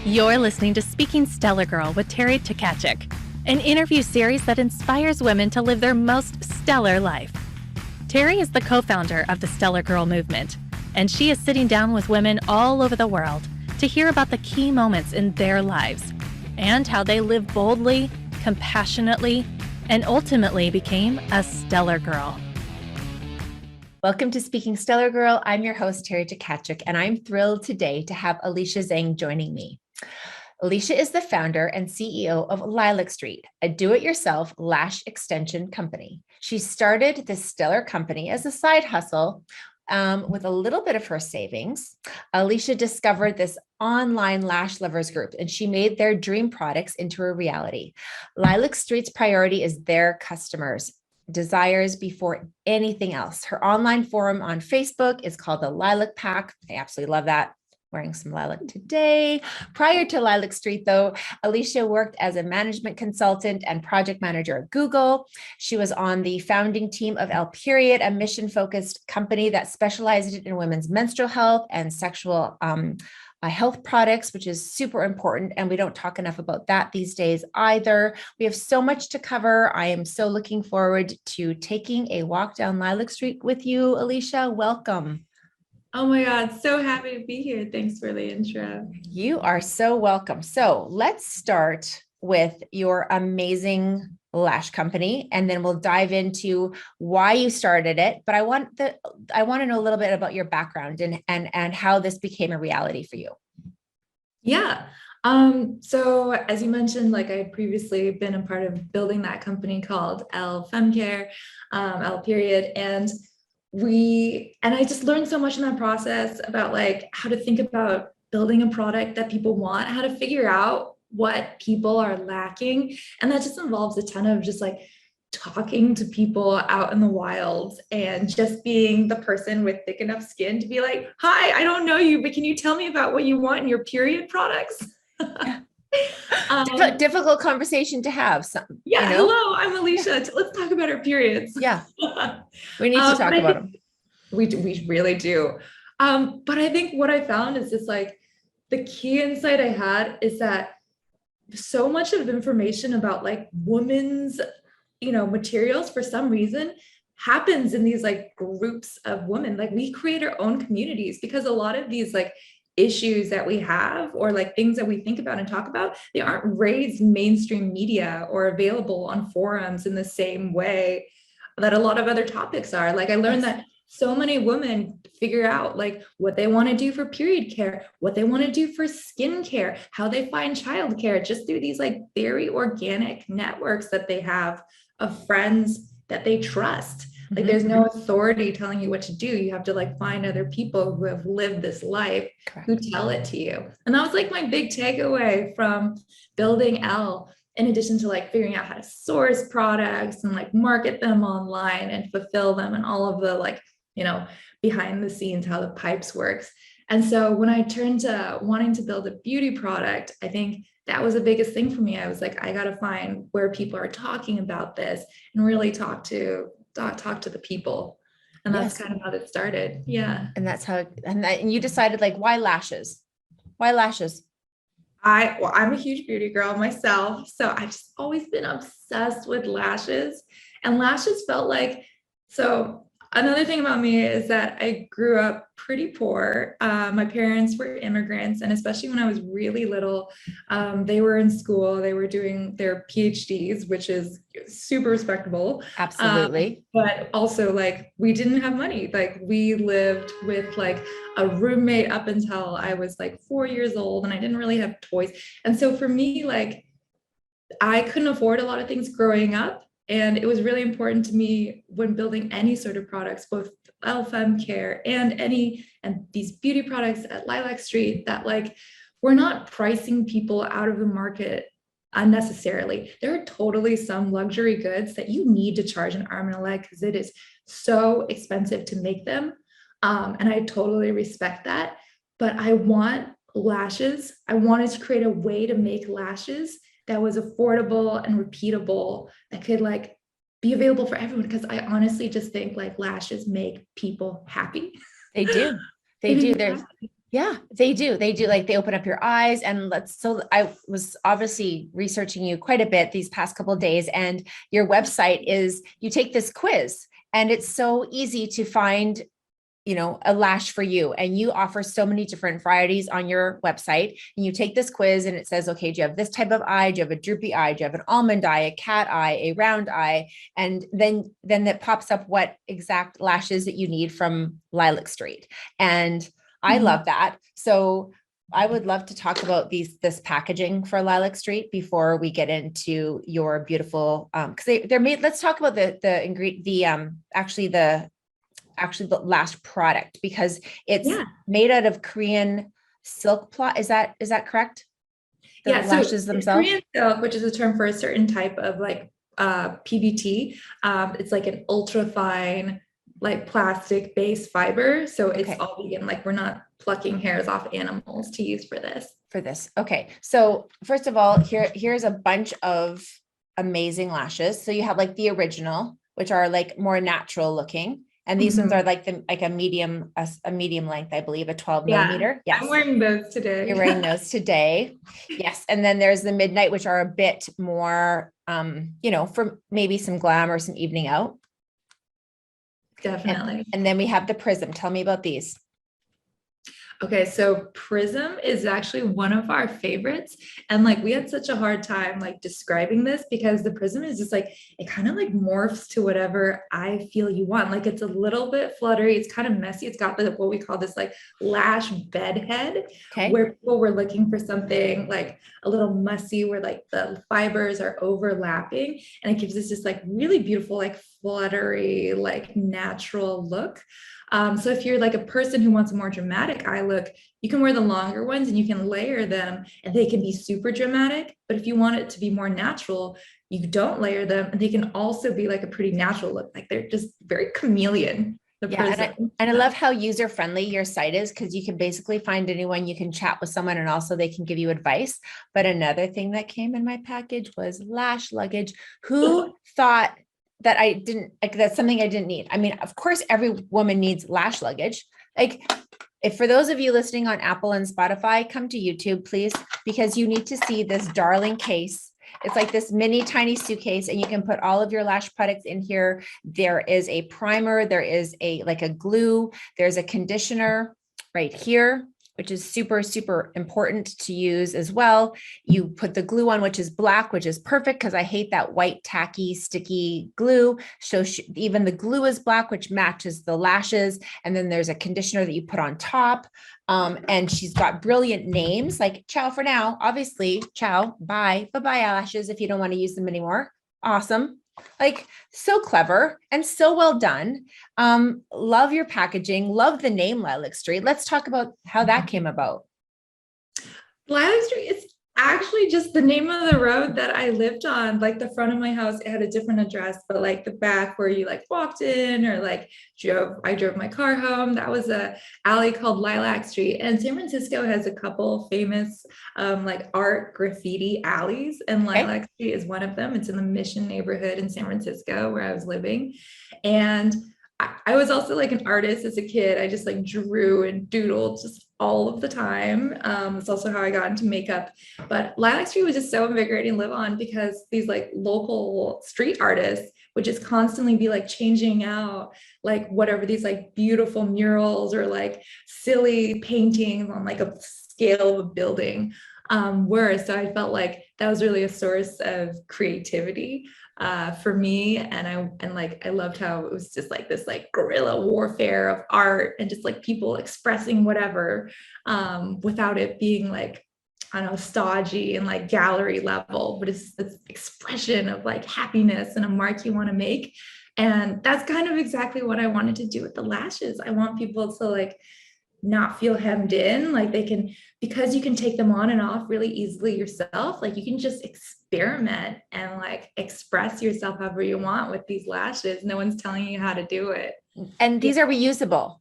You're listening to Speaking Stellar Girl with Teri an interview series that inspires women to live their most stellar life. Teri is the co-founder of the Stellar Girl movement, and she is sitting down with women all over the world to hear about the key moments in their lives and how they live boldly, compassionately, and ultimately became a stellar girl. Welcome to Speaking Stellar Girl. I'm your host, Teri, and I'm thrilled today to have Alicia Zeng joining me. Alicia is the founder and CEO of Lilac St, a do-it-yourself lash extension company. She started this stellar company as a side hustle with a little bit of her savings. Alicia discovered this online lash lovers group, and she made their dream products into a reality. Lilac St's priority is their customers' desires before anything else. Her online forum on Facebook is called the Lilac Pack. I absolutely love that. Wearing some lilac today. Prior to Lilac St, though, Alicia worked as a management consultant and project manager at Google. She was on the founding team of L Period, a mission-focused company that specializes in women's menstrual health and sexual health products, which is super important. And we don't talk enough about that these days either. We have so much to cover. I am so looking forward to taking a walk down Lilac St with you, Alicia. Welcome. Oh my God, so happy to be here. Thanks for the intro. You are so welcome. So let's start with your amazing lash company, and then we'll dive into why you started it. But I want to know a little bit about your background and how this became a reality for you. Yeah. So as you mentioned, like I had previously been a part of building that company called L Period, and I just learned so much in that process about like how to think about building a product that people want, how to figure out what people are lacking. And that just involves a ton of just like talking to people out in the wild and just being the person with thick enough skin to be like, hi, I don't know you, but can you tell me about what you want in your period products? Difficult conversation to have. Yeah, you know? Hello, I'm Alicia. Let's talk about our periods. Yeah, we need to talk about them. We really do. But I think what I found is just like the key insight I had is that so much of information about like women's, materials for some reason happens in these like groups of women. Like we create our own communities because a lot of these like issues that we have or like things that we think about and talk about, they aren't raised in mainstream media or available on forums in the same way that a lot of other topics are. Like I learned that so many women figure out like what they want to do for period care, what they want to do for skin care, how they find childcare, just through these like very organic networks that they have of friends that they trust. Like there's no authority telling you what to do. You have to like find other people who have lived this life who tell it to you. And that was like my big takeaway from building L, in addition to like figuring out how to source products and like market them online and fulfill them and all of the like, behind the scenes, how the pipes works. And so when I turned to wanting to build a beauty product, I think that was the biggest thing for me. I was like, I got to find where people are talking about this and really talk to the people. And that's kind of how it started. Yeah. And that's how, and you decided like, why lashes? Why lashes? I'm a huge beauty girl myself. So I've just always been obsessed with lashes, and lashes felt like, so another thing about me is that I grew up pretty poor. My parents were immigrants, and especially when I was really little, they were in school, they were doing their PhDs, which is super respectable. Absolutely. But also like, we didn't have money. Like we lived with like a roommate up until I was like 4 years old, and I didn't really have toys. And so for me, like I couldn't afford a lot of things growing up. And it was really important to me when building any sort of products, both Care and these beauty products at Lilac St, that like, we're not pricing people out of the market unnecessarily. There are totally some luxury goods that you need to charge an arm and a leg because it is so expensive to make them. And I totally respect that. But I want lashes. I wanted to create a way to make lashes that was affordable and repeatable, that could like be available for everyone. Because I honestly just think like lashes make people happy. They do. They do. Yeah, they do. They do. Like they open up your eyes and so I was obviously researching you quite a bit these past couple of days, and your website is, you take this quiz and it's so easy to find, a lash for you. And you offer so many different varieties on your website, and you take this quiz and it says, okay, do you have this type of eye? Do you have a droopy eye? Do you have an almond eye, a cat eye, a round eye? And then that pops up what exact lashes that you need from Lilac Street. And I love that. So I would love to talk about this packaging for Lilac Street before we get into your beautiful, because they're made. Let's talk about the ingredient, actually the lash product, because it's made out of Korean silk plot. Is that correct? The lashes themselves. Korean silk, which is a term for a certain type of like PBT. It's like an ultra fine, like plastic based fiber. So it's all vegan. Like we're not plucking hairs off animals to use for this. Okay. So first of all, here's a bunch of amazing lashes. So you have like the original, which are like more natural looking. And these ones are like a medium length, I believe, a 12 millimeter. Yes. I'm wearing those today. You're wearing those today. Yes. And then there's the midnight, which are a bit more, for maybe some glam or some evening out. Definitely. And then we have the Prism. Tell me about these. Okay, so Prism is actually one of our favorites. And like we had such a hard time like describing this, because the Prism is just like, it kind of like morphs to whatever I feel you want. Like it's a little bit fluttery, it's kind of messy. It's got what we call this like lash bedhead, where people were looking for something like a little mussy, where like the fibers are overlapping, and it gives us this like really beautiful, like fluttery, like natural look. So if you're like a person who wants a more dramatic eye look, you can wear the longer ones and you can layer them and they can be super dramatic. But if you want it to be more natural, you don't layer them and they can also be like a pretty natural look. Like they're just very chameleon. And I love how user-friendly your site is, because you can basically find anyone, you can chat with someone, and also they can give you advice. But another thing that came in my package was Lash Luggage. Who thought that that's something I didn't need? I mean, of course, every woman needs lash luggage. Like, if for those of you listening on Apple and Spotify, come to YouTube, please, because you need to see this darling case. It's like this mini tiny suitcase, and you can put all of your lash products in here. There is a primer, there is a glue, there's a conditioner right here, which is super, super important to use as well. You put the glue on, which is black, which is perfect, because I hate that white, tacky, sticky glue. So even the glue is black, which matches the lashes. And then there's a conditioner that you put on top. And she's got brilliant names like Ciao for now, obviously, ciao, bye, bye-bye eyelashes if you don't want to use them anymore. Awesome. Like, so clever and so well done. Love your packaging. Love the name Lilac Street. Let's talk about how that came about. Lilac Street is actually just the name of the road that I lived on. Like the front of my house, it had a different address, but like the back where you like walked in or like I drove my car home, that was a alley called Lilac Street. And San Francisco has a couple famous like art graffiti alleys, and Lilac Street is one of them. It's in the Mission neighborhood in San Francisco where I was living. And I was also like an artist as a kid. I just like drew and doodled just all of the time. It's also how I got into makeup. But Lilac Street was just so invigorating to live on, because these like local street artists would just constantly be like changing out like whatever these like beautiful murals or like silly paintings on like a scale of a building were. So I felt like that was really a source of creativity for me. And I loved how it was just like this like guerrilla warfare of art and just like people expressing whatever without it being like, I don't know, stodgy and like gallery level, but it's this expression of like happiness and a mark you want to make. And that's kind of exactly what I wanted to do with the lashes. I want people to like not feel hemmed in, like they can, because you can take them on and off really easily yourself. Like you can just experiment and like express yourself however you want with these lashes. No one's telling you how to do it. And these are reusable.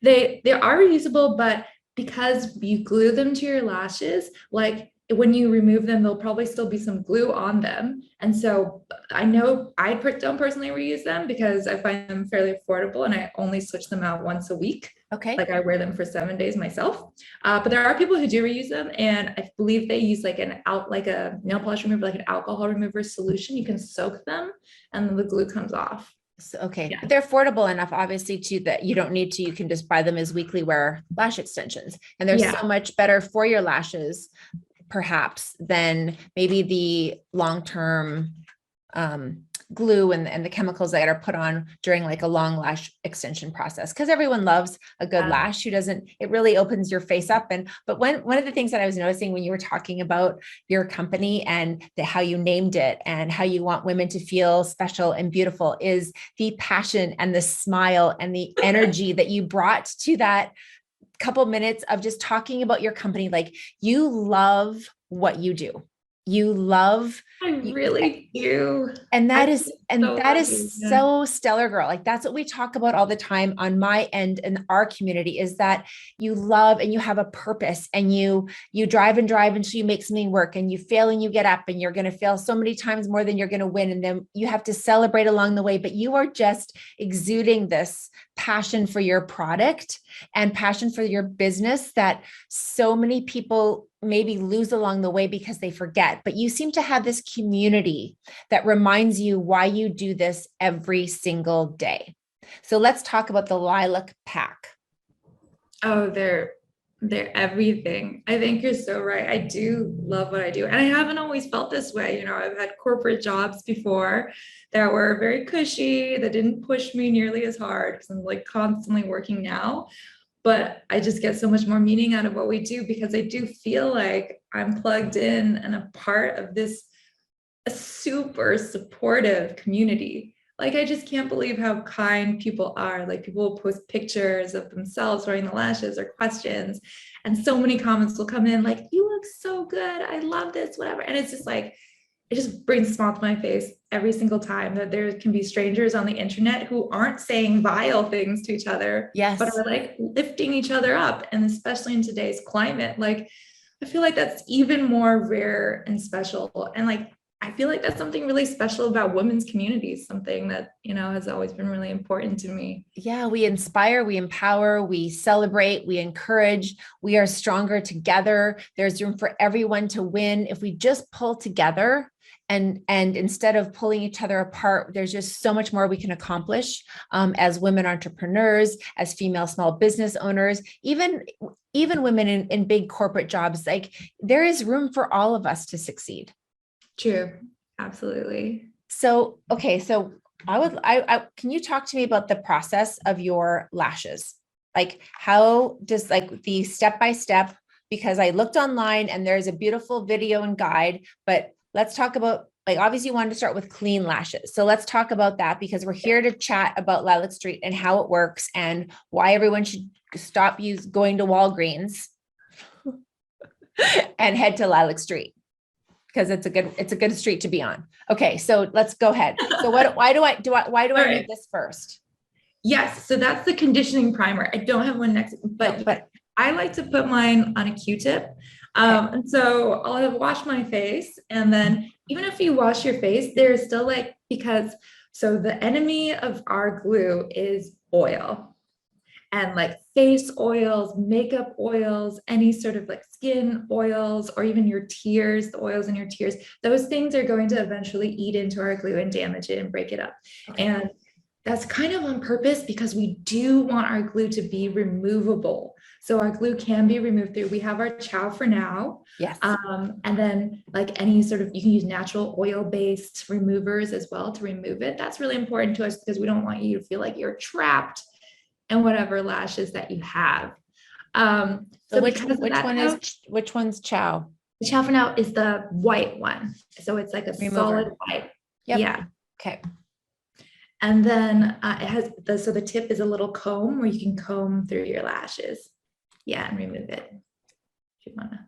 They are reusable, but because you glue them to your lashes, like when you remove them, there'll probably still be some glue on them. And so I know don't personally reuse them because I find them fairly affordable and I only switch them out once a week. Okay. Like I wear them for 7 days myself. But there are people who do reuse them. And I believe they use like a nail polish remover, like an alcohol remover solution. You can soak them and then the glue comes off. So, okay. Yeah. But they're affordable enough, obviously, too, that you don't need to, you can just buy them as weekly wear lash extensions. And they're so much better for your lashes, perhaps, than maybe the long-term glue and the chemicals that are put on during like a long lash extension process. Because everyone loves a good lash who doesn't, it really opens your face up. But one of the things that I was noticing when you were talking about your company and how you named it and how you want women to feel special and beautiful is the passion and the smile and the energy that you brought to that couple minutes of just talking about your company. Like, you love what you do. You love, I really do. And that is so stellar, girl. Like, that's what we talk about all the time on my end in our community, is that you love and you have a purpose, and you drive until you make something work, and you fail and you get up, and you're going to fail so many times more than you're going to win. And then you have to celebrate along the way, but you are just exuding this passion for your product and passion for your business that so many people maybe lose along the way because they forget. But you seem to have this community that reminds you why you do this every single day. So let's talk about the Lilac Pack. Oh, they're everything. I think you're so right. I do love what I do. And I haven't always felt this way. You know, I've had corporate jobs before that were very cushy, that didn't push me nearly as hard, because I'm like constantly working now. But I just get so much more meaning out of what we do, because I do feel like I'm plugged in and a part of this super supportive community. Like, I just can't believe how kind people are. Like, people will post pictures of themselves wearing the lashes or questions, and so many comments will come in like, "You look so good. I love this," whatever. And it's just like, it just brings a smile to my face every single time that there can be strangers on the internet who aren't saying vile things to each other, yes, but are like lifting each other up. And especially in today's climate, like, I feel like that's even more rare and special. And like, I feel like that's something really special about women's communities, something that, you know, has always been really important to me. Yeah, we inspire, we empower, we celebrate, we encourage, we are stronger together. There's room for everyone to win if we just pull together. And instead of pulling each other apart, there's just so much more we can accomplish as women entrepreneurs, as female small business owners, even women in big corporate jobs. Like, there is room for all of us to succeed. True. Absolutely. So, okay. So I can you talk to me about the process of your lashes? Like, how does, like, the step-by-step, because I looked online and there's a beautiful video and guide, but let's talk about, like, obviously you wanted to start with clean lashes. So let's talk about that, because we're here to chat about Lilac Street and how it works and why everyone should stop going to Walgreens and head to Lilac Street, because it's a good street to be on. Okay. So let's go ahead. So why do I need this first? Yes. So that's the conditioning primer. I don't have one next, but I like to put mine on a Q-tip. And so I'll have washed my face, and then even if you wash your face, there's still like, so the enemy of our glue is oil, and like face oils, makeup oils, any sort of like skin oils, or even your tears, the oils in your tears, those things are going to eventually eat into our glue and damage it and break it up. Okay. And that's kind of on purpose, because we do want our glue to be removable. So our glue can be removed through, we have our Chow for Now. Yes. And then like any sort of, you can use natural oil-based removers as well to remove it. That's really important to us, because we don't want you to feel like you're trapped in whatever lashes that you have. So which one's Chow? The Chow for Now is the white one. So it's like a solid white. Yep. Yeah. Okay. And then it has so the tip is a little comb where you can comb through your lashes. Yeah, and remove it if you wanna.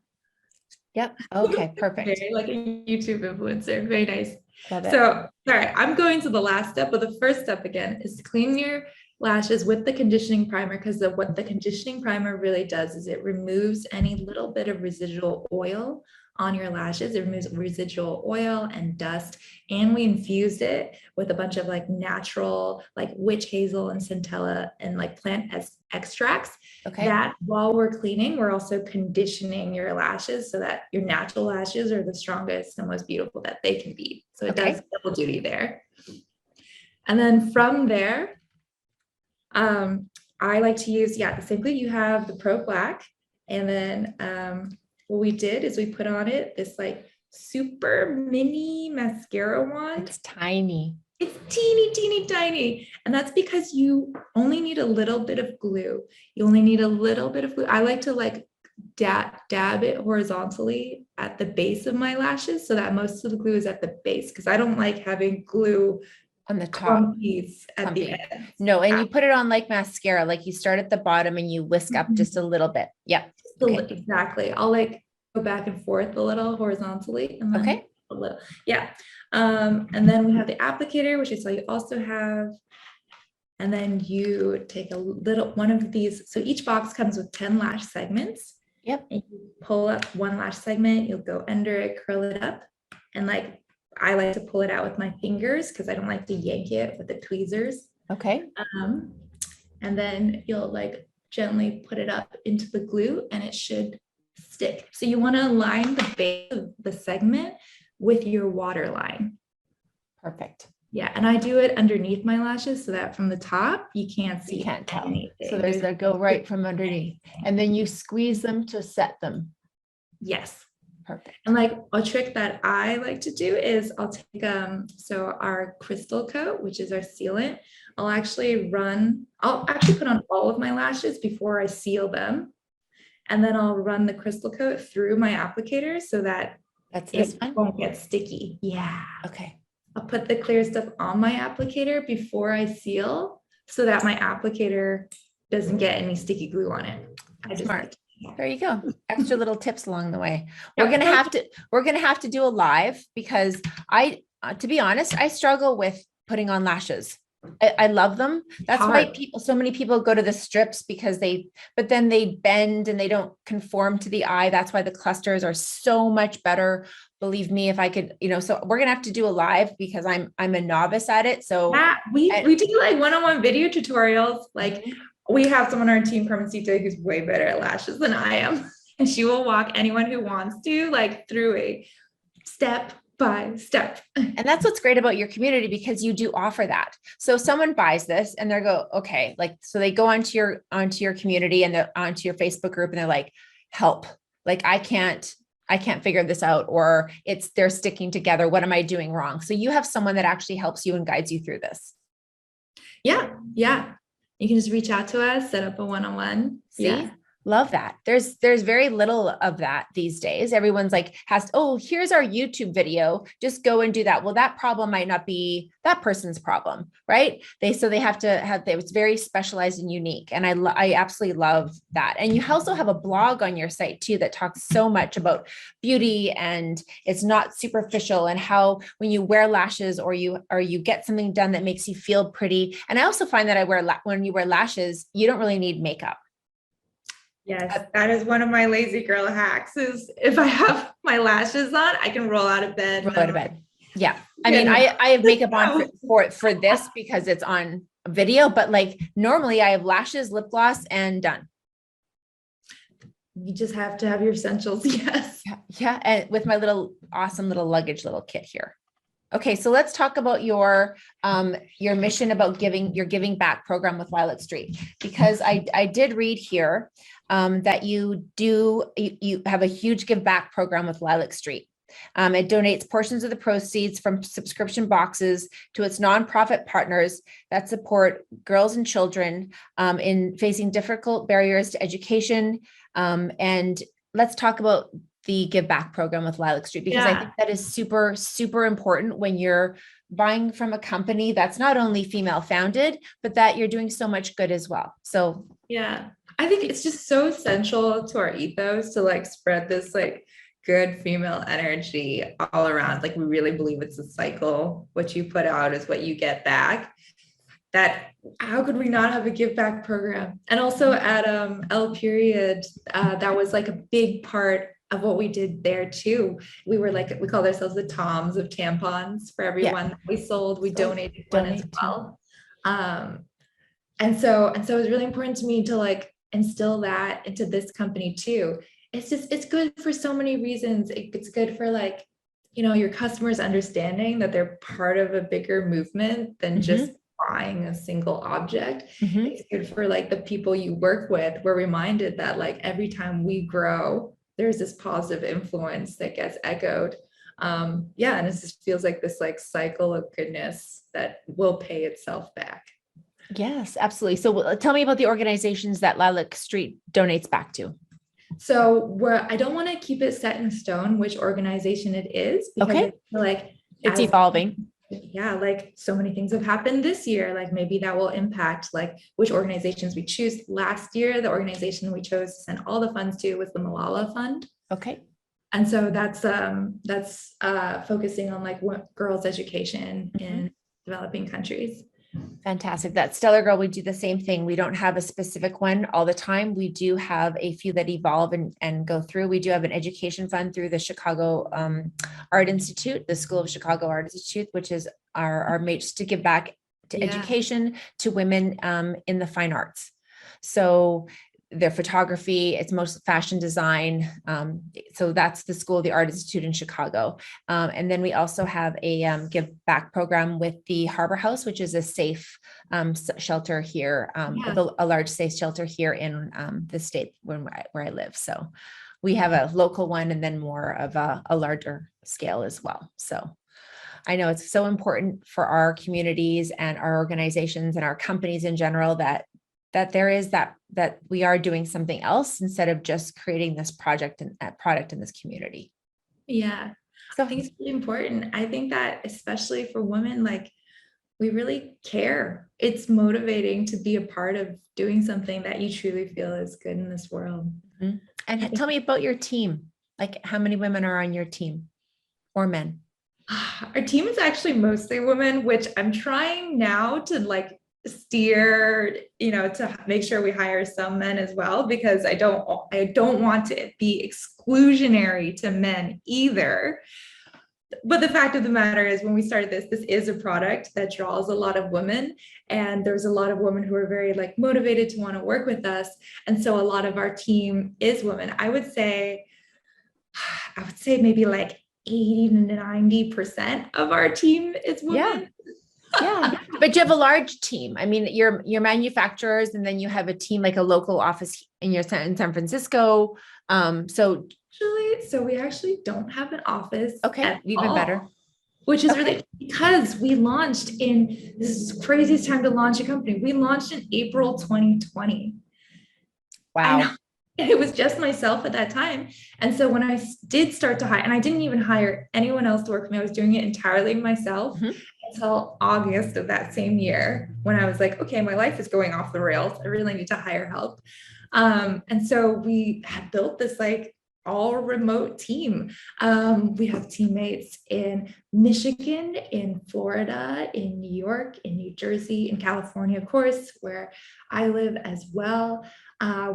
Yep. Okay, perfect. Very, like a YouTube influencer. Very nice. Love it. So, all right, I'm going to the last step, but the first step again is to clean your lashes with the conditioning primer, because what the conditioning primer really does is it removes any little bit of residual oil on your lashes. It removes residual oil and dust. And we infused it with a bunch of like natural, like witch hazel and centella and like plant extracts. Okay. That while we're cleaning, we're also conditioning your lashes so that your natural lashes are the strongest and most beautiful that they can be. So it does double duty there. And then from there, I like to use, the same thing. You have the Pro Black. And then what we did is we put on it this like super mini mascara wand. It's tiny. It's teeny, teeny, tiny. And that's because you only need a little bit of glue. You only need a little bit of glue. I like to like dab it horizontally at the base of my lashes so that most of the glue is at the base, because I don't like having glue on the top at the end. No, and you put it on like mascara, like you start at the bottom and you whisk up just a little bit. Yeah. Okay. Exactly. I'll like go back and forth a little horizontally. And then a little. Yeah. And then we have the applicator, which is what you also have. And then you take a little one of these. So each box comes with 10 lash segments. Yep. And you pull up one lash segment, you'll go under it, curl it up. And like, I like to pull it out with my fingers because I don't like to yank it with the tweezers. Okay. And then you'll like gently put it up into the glue and it should stick. So you want to align the base of the segment with your water line. Perfect. Yeah. And I do it underneath my lashes so that from the top, you can't see. You can't tell. Anything. So there's that go right from underneath. And then you squeeze them to set them. Yes. Perfect. And like a trick that I like to do is I'll take so our crystal coat, which is our sealant, I'll actually put on all of my lashes before I seal them. And then I'll run the crystal coat through my applicator so that it won't get sticky. Yeah. Okay. I'll put the clear stuff on my applicator before I seal so that my applicator doesn't get any sticky glue on it. Smart. There you go. Extra little tips along the way. We're going to have to do a live because to be honest, I struggle with putting on lashes. I love them. That's why so many people go to the strips because but then they bend and they don't conform to the eye. That's why the clusters are so much better. Believe me, if I could, so we're going to have to do a live because I'm a novice at it. So we do like one-on-one video tutorials. Like we have someone on our team, Carmencita, who's way better at lashes than I am. And she will walk anyone who wants to like through a step by step. And that's what's great about your community because you do offer that. So someone buys this and they go, okay, like, so they go onto your community and they're onto your Facebook group and they're like, help, like, I can't figure this out, or they're sticking together. What am I doing wrong? So you have someone that actually helps you and guides you through this. Yeah. Yeah. You can just reach out to us, set up a one-on-one. See? Love that. There's very little of that these days. Everyone's like here's our YouTube video. Just go and do that. Well, that problem might not be that person's problem, right? They have to have, it's very specialized and unique. And I absolutely love that. And you also have a blog on your site too, that talks so much about beauty and it's not superficial and how when you wear lashes or you get something done that makes you feel pretty. And I also find that when you wear lashes, you don't really need makeup. Yes, that is one of my lazy girl hacks is if I have my lashes on, I can roll out of bed. Yeah. I mean, I have makeup on for this because it's on video, but like normally I have lashes, lip gloss, and done. You just have to have your essentials. Yes. Yeah. And with my awesome little luggage little kit here. Okay, so let's talk about your mission about your giving back program with Lilac Street, because I did read here that you have a huge give back program with Lilac Street. It donates portions of the proceeds from subscription boxes to its nonprofit partners that support girls and children in facing difficult barriers to education. And let's talk about the give back program with Lilac Street, because I think that is super, super important when you're buying from a company that's not only female founded, but that you're doing so much good as well. So yeah, I think it's just so essential to our ethos to like spread this like good female energy all around. Like we really believe it's a cycle. What you put out is what you get back. That how could we not have a give back program? And also at L period, that was like a big part of what we did there too. We were like, we called ourselves the Toms of tampons. For everyone that we sold, we donated one as well. And so it was really important to me to like instill that into this company too. It's good for so many reasons. It's good for like, you know, your customers understanding that they're part of a bigger movement than just buying a single object. It's good for like the people you work with. We're reminded that like every time we grow, there's this positive influence that gets echoed. And it just feels like this like cycle of goodness that will pay itself back. Yes, absolutely. So tell me about the organizations that Lilac Street donates back to. So I don't want to keep it set in stone which organization it is, because I feel like it's evolving. Yeah, like so many things have happened this year, like maybe that will impact like which organizations we choose. Last year, the organization we chose to send all the funds to was the Malala Fund. Okay. And so that's focusing on like girls' education in developing countries. Fantastic. That Stellar Girl, we do the same thing. We don't have a specific one all the time. We do have a few that evolve and go through. We do have an education fund through the Chicago Art Institute, the School of Chicago Art Institute, which is our mates to give back to education to women in the fine arts. So their photography, it's most fashion design. So that's the School of the Art Institute in Chicago. And then we also have a give back program with the Harbor House, which is a safe shelter here, a large safe shelter here in the state where I live. So we have a local one and then more of a larger scale as well. So I know it's so important for our communities and our organizations and our companies in general that there is that we are doing something else instead of just creating this product in this community. Yeah. So I think it's really important. I think that especially for women, like we really care. It's motivating to be a part of doing something that you truly feel is good in this world. And tell me about your team. Like how many women are on your team or men? Our team is actually mostly women, which I'm trying now to like steer, you know, to make sure we hire some men as well, because I don't want to be exclusionary to men either. But the fact of the matter is, when we started this is a product that draws a lot of women, and there's a lot of women who are very like motivated to want to work with us. And so a lot of our team is women. I would say maybe like 80 to 90% of our team is women. Yeah. But you have a large team. I mean, you're manufacturers, and then you have a team, like a local office in San Francisco. So we actually don't have an office. Okay. Even better. Which is really because we launched this is the craziest time to launch a company. We launched in April 2020. Wow. And it was just myself at that time. And so when I did start to hire, and I didn't even hire anyone else to work with me, I was doing it entirely myself until August of that same year, when I was like, okay, my life is going off the rails. I really need to hire help. And so we had built this like all remote team. We have teammates in Michigan, in Florida, in New York, in New Jersey, in California, of course, where I live as well.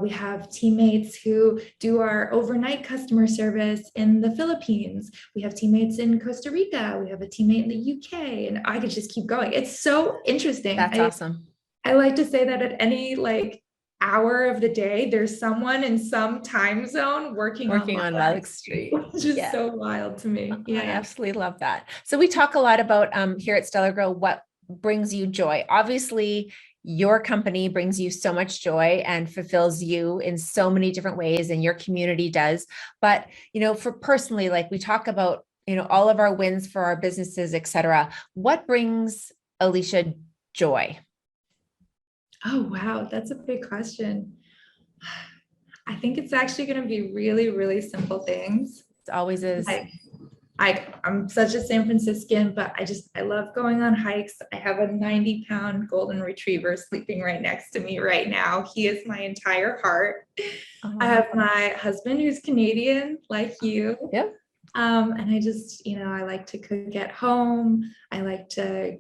We have teammates who do our overnight customer service in the Philippines. We have teammates in Costa Rica. We have a teammate in the UK, and I could just keep going. It's so interesting. That's awesome. I like to say that at any like hour of the day, there's someone in some time zone working on Lilac Street, which is so wild to me. Yeah, I absolutely love that. So we talk a lot about here at Stellar Girl, what brings you joy. Obviously, your company brings you so much joy and fulfills you in so many different ways, and your community does. But, you know, for personally, like we talk about, you know, all of our wins for our businesses, etc. What brings Alicia joy? Oh, wow. That's a big question. I think it's actually going to be really, really simple things. It always is. I'm such a San Franciscan, but I love going on hikes. I have a 90-pound golden retriever sleeping right next to me right now. He is my entire heart. I have my husband who's Canadian, like you. Yep. And I just, you know, I like to cook at home. I like to,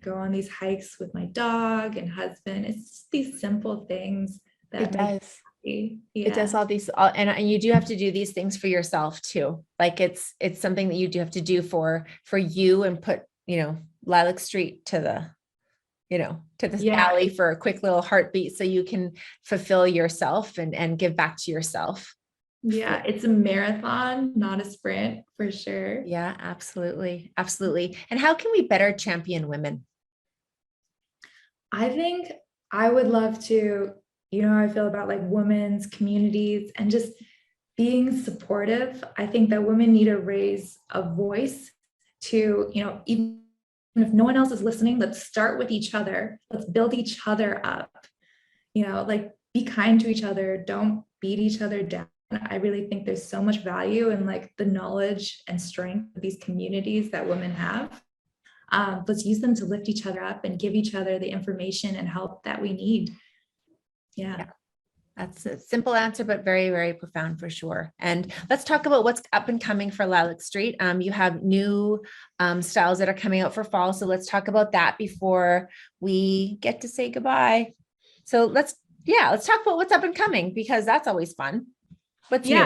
go on these hikes with my dog and husband. It's just these simple things that make me It does all these, and you do have to do these things for yourself too. Like it's something that you do have to do for you, and put, Lilac Street to the alley for a quick little heartbeat, so you can fulfill yourself and give back to yourself. Yeah, it's a marathon, not a sprint, for sure. Yeah, absolutely. Absolutely. And how can we better champion women? I think I would love to, how I feel about like women's communities and just being supportive. I think that women need to raise a voice to, even if no one else is listening, let's start with each other. Let's build each other up, like be kind to each other. Don't beat each other down. I really think there's so much value in like the knowledge and strength of these communities that women have. Let's use them to lift each other up and give each other the information and help that we need. Yeah. That's a simple answer, but very, very profound for sure. And let's talk about what's up and coming for Lilac Street. You have new styles that are coming out for fall. So let's talk about that before we get to say goodbye. So let's talk about what's up and coming, because that's always fun. What's new?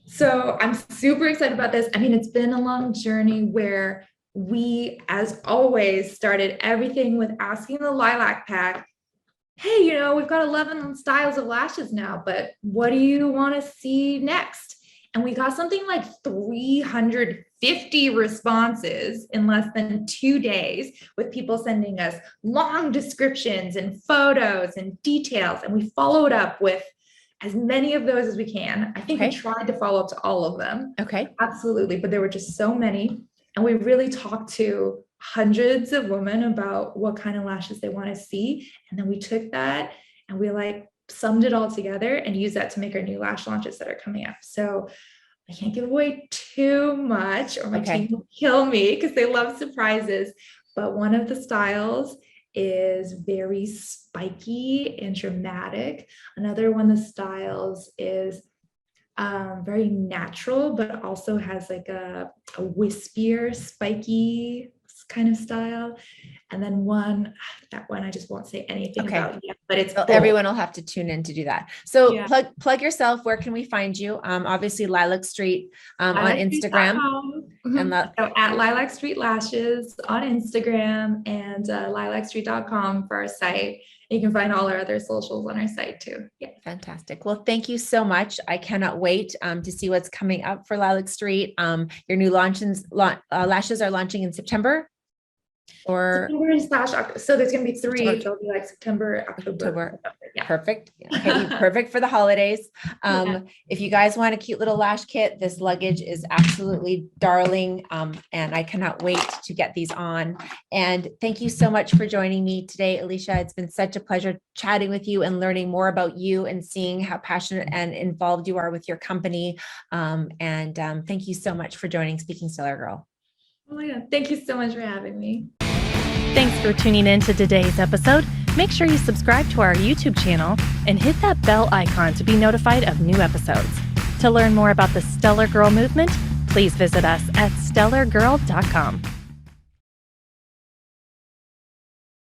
So I'm super excited about this. I mean, it's been a long journey where we, as always, started everything with asking the Lilac Pack, hey, we've got 11 styles of lashes now, but what do you want to see next? And we got something like 350 responses in less than 2 days, with people sending us long descriptions and photos and details. And we followed up with as many of those as we can. I think we tried to follow up to all of them. Okay. Absolutely. But there were just so many. And we really talked to hundreds of women about what kind of lashes they want to see. And then we took that and we summed it all together and used that to make our new lash launches that are coming up. So I can't give away too much, or my team will kill me because they love surprises. But one of the styles is very spiky and dramatic. Another one of the styles is very natural, but also has like a wispier, spiky kind of style. And then that one I just won't say anything about yet, but it's everyone will have to tune in to do that. So plug yourself. Where can we find you? Obviously Lilac Street on Instagram. And so at Lilac Street Lashes on Instagram, and lilacstreet.com for our site. You can find all our other socials on our site too. Yeah. Fantastic. Well, thank you so much. I cannot wait to see what's coming up for Lilac Street. Your new lashes are launching in September. September / October. So there's going to be 3. It'll be like September, October. Yeah. Perfect. Okay. Perfect for the holidays. If you guys want a cute little lash kit, this luggage is absolutely darling. And I cannot wait to get these on. And thank you so much for joining me today, Alicia. It's been such a pleasure chatting with you and learning more about you and seeing how passionate and involved you are with your company. Thank you so much for joining Speaking Stellar Girl. Oh my God. Thank you so much for having me. Thanks for tuning in to today's episode. Make sure you subscribe to our YouTube channel and hit that bell icon to be notified of new episodes. To learn more about the Stellar Girl movement, please visit us at STELLARGIRL.com.